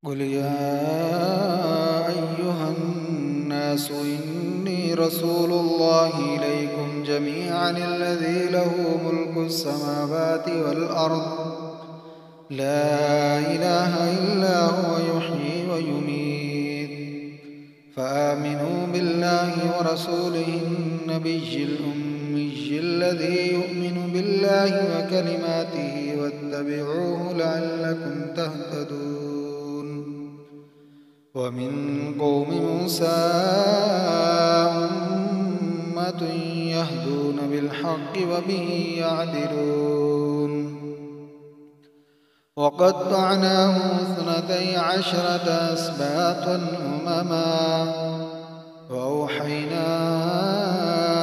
قل يا أيها الناس إني رسول الله إليكم جميعا الذي له ملك السماوات والأرض لا إله إلا هو يحيي ويميت فآمنوا بالله ورسوله النبي الأمي الذي يؤمن بالله وكلماته واتبعوه لعلكم تهتدون ومن قوم موسى أمة يهدون بالحق وبه يعدلون وقطعناهم 12 أسباطا أمما وأوحينا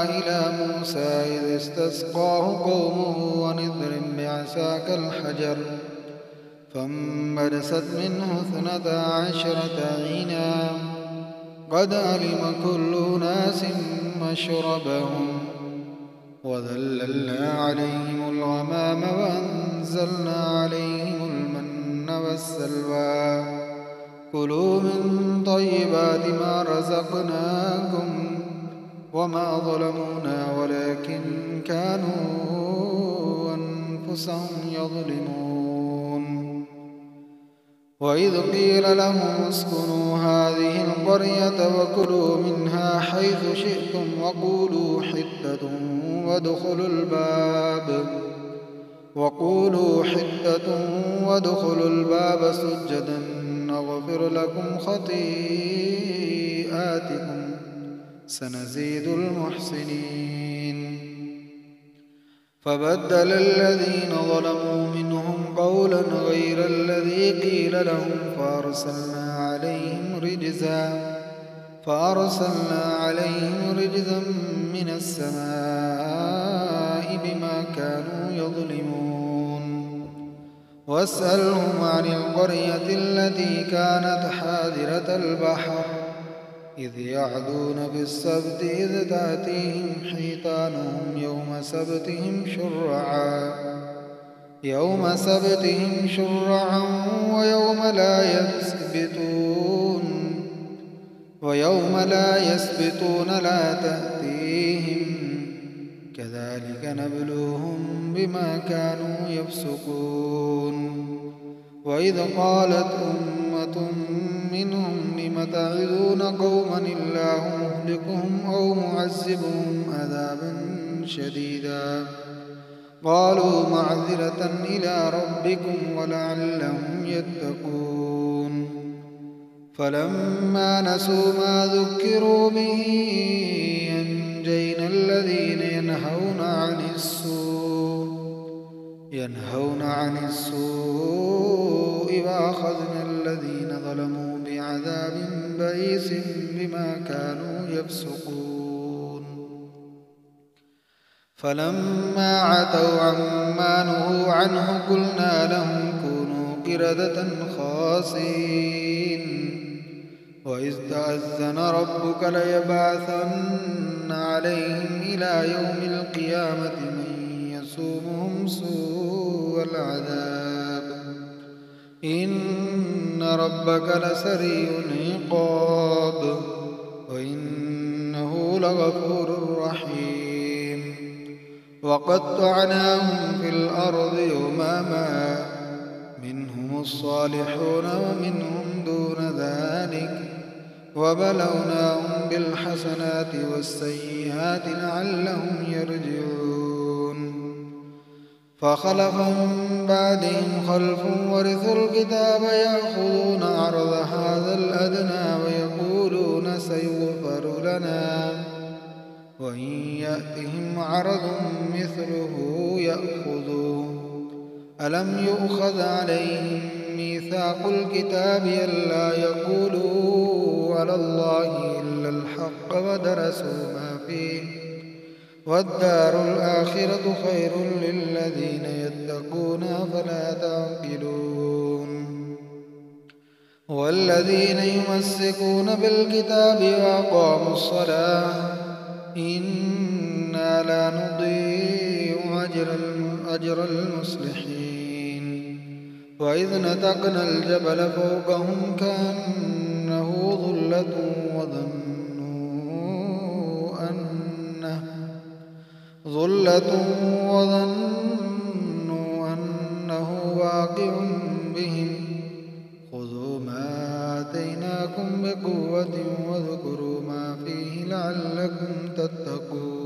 إلى موسى إذ استسقاه قومه ونضرب بعصاك الحجر فانبجست منه 12 عينا قد علم كل أناس مشربهم وذللنا عليهم الغمام وأنزلنا عليهم المن والسلوى كلوا من طيبات ما رزقناكم وما ظلمونا ولكن كانوا أنفسهم يظلمون وإذ قيل لهم اسكنوا هذه القرية وكلوا منها حيث شئتم وقولوا حتة وادخلوا الباب سجدا نغفر لكم خطيئاتكم سنزيد المحسنين فبدل الذين ظلموا منهم قولا غير الذي قيل لهم فأرسلنا عليهم رجزا من السماء بما كانوا يظلمون واسألهم عن القرية التي كانت حاضرة البحر إذ يعدون في السبت إذ تأتيهم حيتانهم يوم سبتهم شرعا ويوم لا يسبتون لا تأتيهم كذلك نبلوهم بما كانوا يفسقون وإذ قالت أمة منهم لم تعظون قوما الله مهلكهم أو معذبهم عذابا شديدا قالوا معذرة إلى ربكم ولعلهم يتقون فلما نسوا ما ذكروا به أنجينا الذين ينهون عن السوء وأخذنا الذين ظلموا بعذاب بئيس بما كانوا يفسقون فلما عتوا عما نهوا عنه قلنا لهم كونوا قردة خاسئين وإذ تأذن ربك ليبعثن عليهم إلى يوم القيامة من يسومهم سوء العذاب إن ربك لسريع العقاب وإنه لغفور رحيم وقطعناهم في الأرض أمما منهم الصالحون ومنهم دون ذلك وبلوناهم بالحسنات والسيئات لعلهم يرجعون فخلف من بعدهم خلف ورثوا الكتاب يأخذون عرض هذا الأدنى ويقولون سيغفر لنا وإن يأتهم عرض مثله يأخذوه ألم يؤخذ عليهم ميثاق الكتاب ألا يقولوا على الله إلا الحق ودرسوا ما فيه والدار الآخرة خير للذين يتقون أفلا تعقلون والذين يمسكون بالكتاب وأقاموا الصلاة إنا لا نضيع أجر المصلحين وإذ نتقنا الجبل فوقهم كأنه ظلة وظنوا أنه واقع بهم خذوا ما آتيناكم بقوة واذكروا ما فيه لعلكم تتقون